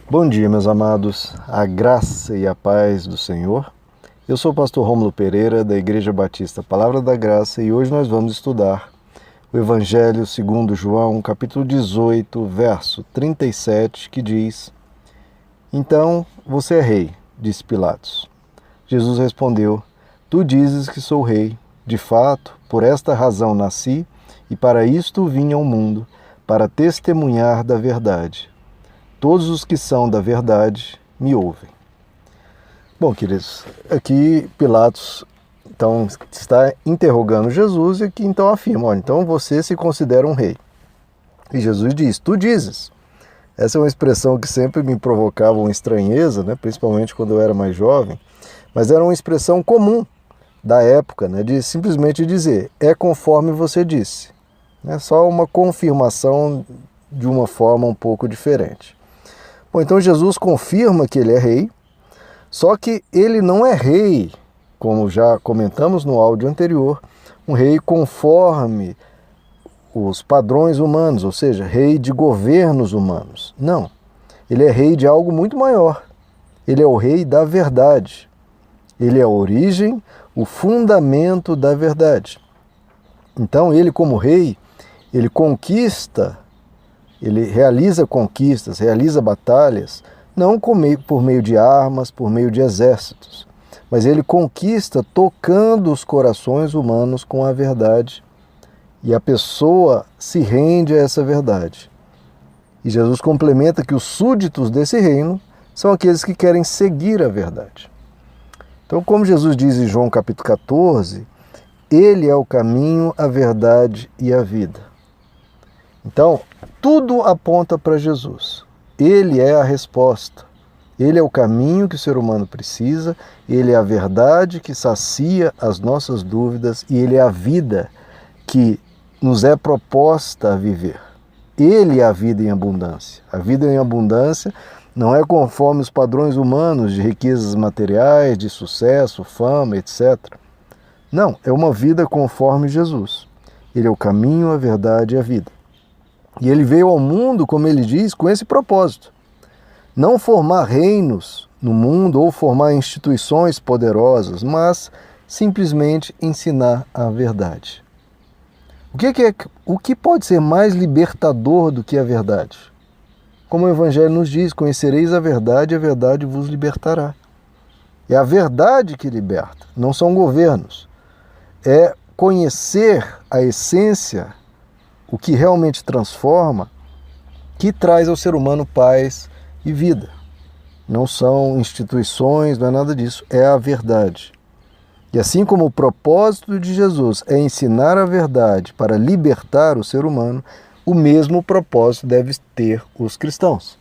Bom dia, meus amados, a graça e a paz do Senhor. Eu sou o pastor Rômulo Pereira, da Igreja Batista Palavra da Graça, e hoje nós vamos estudar o Evangelho segundo João, capítulo 18, verso 37, que diz: Então você é rei, disse Pilatos. Jesus respondeu: Tu dizes que sou rei. De fato, por esta razão nasci, e para isto vim ao mundo, para testemunhar da verdade. Todos os que são da verdade me ouvem. Bom, queridos, aqui Pilatos então está interrogando Jesus e aqui então afirma: olha, então você se considera um rei. E Jesus diz: tu dizes. Essa é uma expressão que sempre me provocava uma estranheza, né? Principalmente quando eu era mais jovem, mas era uma expressão comum da época, né? De simplesmente dizer: é conforme você disse. É só uma confirmação de uma forma um pouco diferente. Bom, então Jesus confirma que ele é rei, só que ele não é rei, como já comentamos no áudio anterior, um rei conforme os padrões humanos, ou seja, rei de governos humanos. Não, ele é rei de algo muito maior. Ele é o rei da verdade. Ele é a origem, o fundamento da verdade. Então ele, como rei, ele conquista, ele realiza conquistas, realiza batalhas, não por meio de armas, por meio de exércitos, mas ele conquista tocando os corações humanos com a verdade, e a pessoa se rende a essa verdade. E Jesus complementa que os súditos desse reino são aqueles que querem seguir a verdade. Então, como Jesus diz em João capítulo 14, ele é o caminho, a verdade e a vida. Então, tudo aponta para Jesus. Ele é a resposta. Ele é o caminho que o ser humano precisa, ele é a verdade que sacia as nossas dúvidas e ele é a vida que nos é proposta a viver. Ele é a vida em abundância. A vida em abundância não é conforme os padrões humanos de riquezas materiais, de sucesso, fama, etc. Não, é uma vida conforme Jesus. Ele é o caminho, a verdade e a vida. E ele veio ao mundo, como ele diz, com esse propósito. Não formar reinos no mundo ou formar instituições poderosas, mas simplesmente ensinar a verdade. O que pode ser mais libertador do que a verdade? Como o Evangelho nos diz, conhecereis a verdade vos libertará. É a verdade que liberta, não são governos. É conhecer a essência, o que realmente transforma, que traz ao ser humano paz e vida. Não são instituições, não é nada disso, é a verdade. E assim como o propósito de Jesus é ensinar a verdade para libertar o ser humano, o mesmo propósito deve ter os cristãos.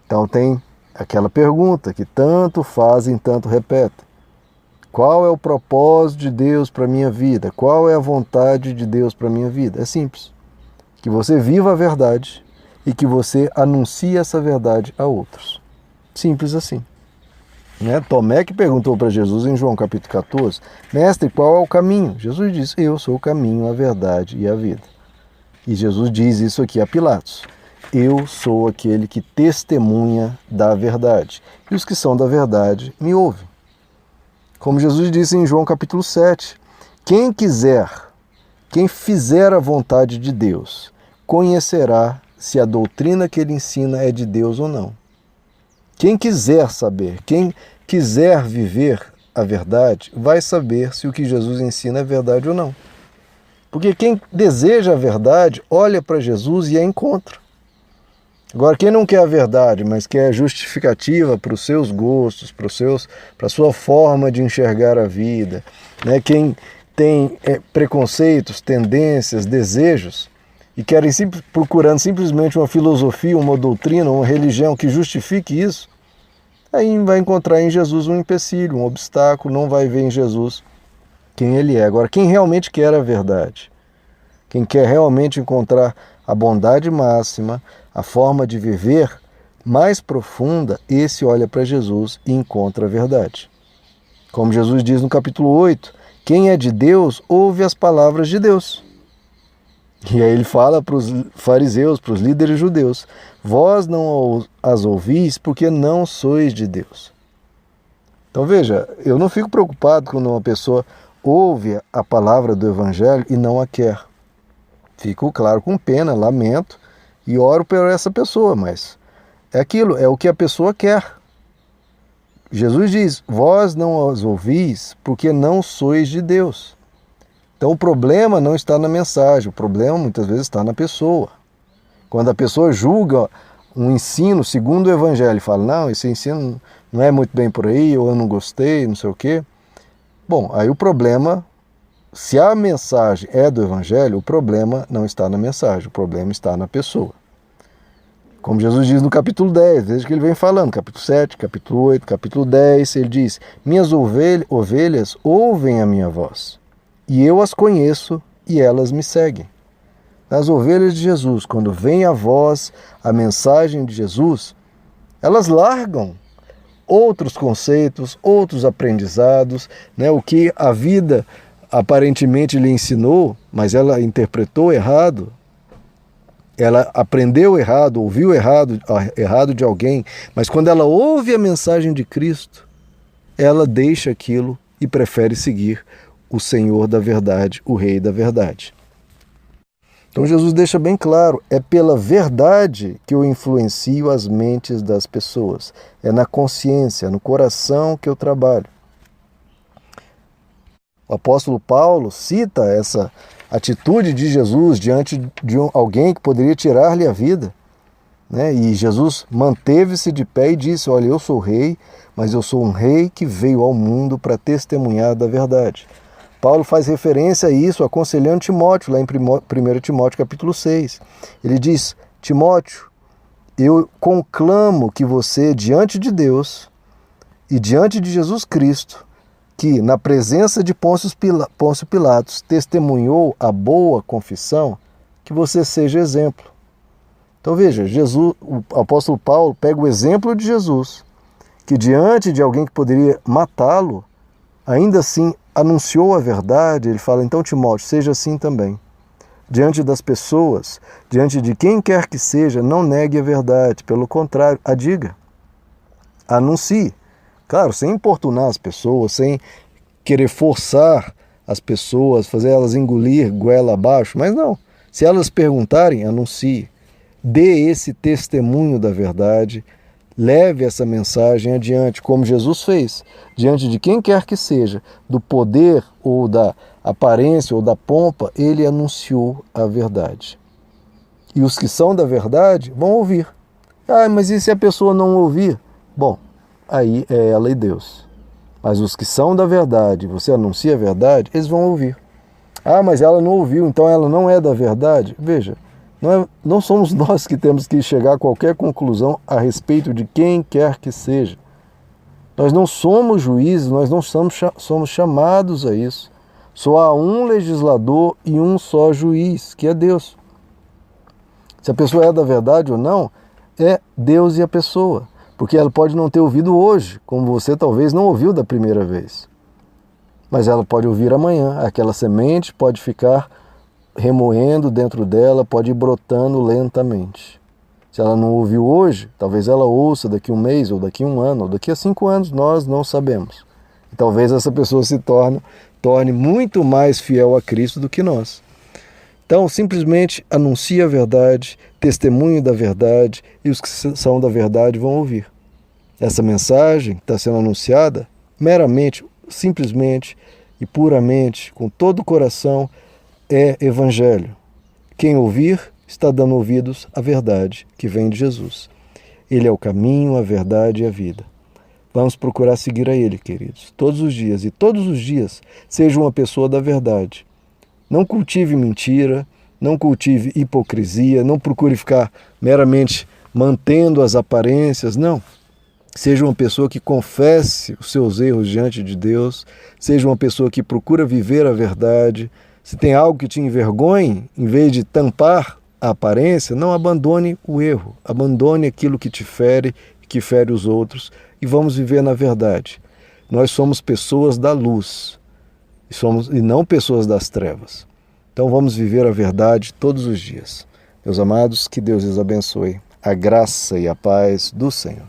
Então tem aquela pergunta que tanto fazem, tanto repetem. Qual é o propósito de Deus para a minha vida? Qual é a vontade de Deus para a minha vida? É simples. Que você viva a verdade e que você anuncie essa verdade a outros. Simples assim. Tomé que perguntou para Jesus em João capítulo 14, Mestre, qual é o caminho? Jesus disse, eu sou o caminho, a verdade e a vida. E Jesus diz isso aqui a Pilatos. Eu sou aquele que testemunha da verdade. E os que são da verdade me ouvem. Como Jesus disse em João capítulo 7, quem fizer a vontade de Deus, conhecerá se a doutrina que ele ensina é de Deus ou não. Quem quiser saber, quem quiser viver a verdade, vai saber se o que Jesus ensina é verdade ou não. Porque quem deseja a verdade, olha para Jesus e a encontra. Agora, quem não quer a verdade, mas quer justificativa para os seus gostos, para a sua forma de enxergar a vida, né? Quem tem preconceitos, tendências, desejos, e querem procurando simplesmente uma filosofia, uma doutrina, uma religião que justifique isso, aí vai encontrar em Jesus um empecilho, um obstáculo, não vai ver em Jesus quem ele é. Agora, quem realmente quer a verdade, quem quer realmente encontrar a bondade máxima, a forma de viver mais profunda, esse olha para Jesus e encontra a verdade. Como Jesus diz no capítulo 8, quem é de Deus ouve as palavras de Deus. E aí ele fala para os fariseus, para os líderes judeus: vós não as ouvis porque não sois de Deus. Então veja, eu não fico preocupado quando uma pessoa ouve a palavra do Evangelho e não a quer. Fico, claro, com pena, lamento e oro por essa pessoa, mas é aquilo, é o que a pessoa quer. Jesus diz: vós não as ouvis porque não sois de Deus. Então o problema não está na mensagem, o problema muitas vezes está na pessoa. Quando a pessoa julga um ensino segundo o Evangelho e fala: não, esse ensino não é muito bem por aí, ou eu não gostei, não sei o quê. Bom, aí o problema, se a mensagem é do Evangelho, o problema não está na mensagem, o problema está na pessoa. Como Jesus diz no capítulo 10, desde que ele vem falando, capítulo 7, capítulo 8, capítulo 10, ele diz: minhas ovelhas ouvem a minha voz, e eu as conheço e elas me seguem. As ovelhas de Jesus, quando vem a voz, a mensagem de Jesus, elas largam outros conceitos, outros aprendizados, né? O que a vida aparentemente lhe ensinou, mas ela interpretou errado, ela aprendeu errado, ouviu errado de alguém, mas quando ela ouve a mensagem de Cristo, ela deixa aquilo e prefere seguir o Senhor da verdade, o Rei da verdade. Então Jesus deixa bem claro, é pela verdade que eu influencio as mentes das pessoas, é na consciência, no coração que eu trabalho. O apóstolo Paulo cita essa atitude de Jesus diante de alguém que poderia tirar-lhe a vida, né? E Jesus manteve-se de pé e disse: olha, eu sou rei, mas eu sou um rei que veio ao mundo para testemunhar da verdade. Paulo faz referência a isso aconselhando Timóteo, lá em 1 Timóteo capítulo 6. Ele diz: Timóteo, eu conclamo que você, diante de Deus e diante de Jesus Cristo, que na presença de Pôncio Pilatos testemunhou a boa confissão, que você seja exemplo. Então veja, o apóstolo Paulo pega o exemplo de Jesus, que diante de alguém que poderia matá-lo, ainda assim anunciou a verdade. Ele fala: então Timóteo, seja assim também. Diante das pessoas, diante de quem quer que seja, não negue a verdade, pelo contrário, a diga, anuncie. Claro, sem importunar as pessoas, sem querer forçar as pessoas, fazer elas engolir goela abaixo, mas não. Se elas perguntarem, anuncie. Dê esse testemunho da verdade, leve essa mensagem adiante, como Jesus fez, diante de quem quer que seja, do poder ou da aparência ou da pompa, ele anunciou a verdade. E os que são da verdade vão ouvir. Ah, mas e se a pessoa não ouvir? Bom, aí é ela e Deus. Mas os que são da verdade, você anuncia a verdade, eles vão ouvir. Ah, mas ela não ouviu, então ela não é da verdade. Veja, não somos nós que temos que chegar a qualquer conclusão a respeito de quem quer que seja. Nós não somos juízes, nós não somos chamados a isso. Só há um legislador e um só juiz, que é Deus. Se a pessoa é da verdade ou não, é Deus e a pessoa. Porque ela pode não ter ouvido hoje, como você talvez não ouviu da primeira vez. Mas ela pode ouvir amanhã. Aquela semente pode ficar remoendo dentro dela, pode ir brotando lentamente. Se ela não ouviu hoje, talvez ela ouça daqui a um mês, ou daqui a um ano, ou daqui a 5 anos, nós não sabemos. E talvez essa pessoa se torne muito mais fiel a Cristo do que nós. Então, simplesmente anuncie a verdade, testemunhe da verdade, e os que são da verdade vão ouvir. Essa mensagem que está sendo anunciada, meramente, simplesmente e puramente, com todo o coração, é evangelho. Quem ouvir está dando ouvidos à verdade que vem de Jesus. Ele é o caminho, a verdade e a vida. Vamos procurar seguir a Ele, queridos, todos os dias. E todos os dias seja uma pessoa da verdade. Não cultive mentira, não cultive hipocrisia, não procure ficar meramente mantendo as aparências, não. Seja uma pessoa que confesse os seus erros diante de Deus, seja uma pessoa que procura viver a verdade. Se tem algo que te envergonhe, em vez de tampar a aparência, não abandone o erro, abandone aquilo que te fere, que fere os outros, e vamos viver na verdade. Nós somos pessoas da luz, e não pessoas das trevas. Então vamos viver a verdade todos os dias. Meus amados, que Deus os abençoe. A graça e a paz do Senhor.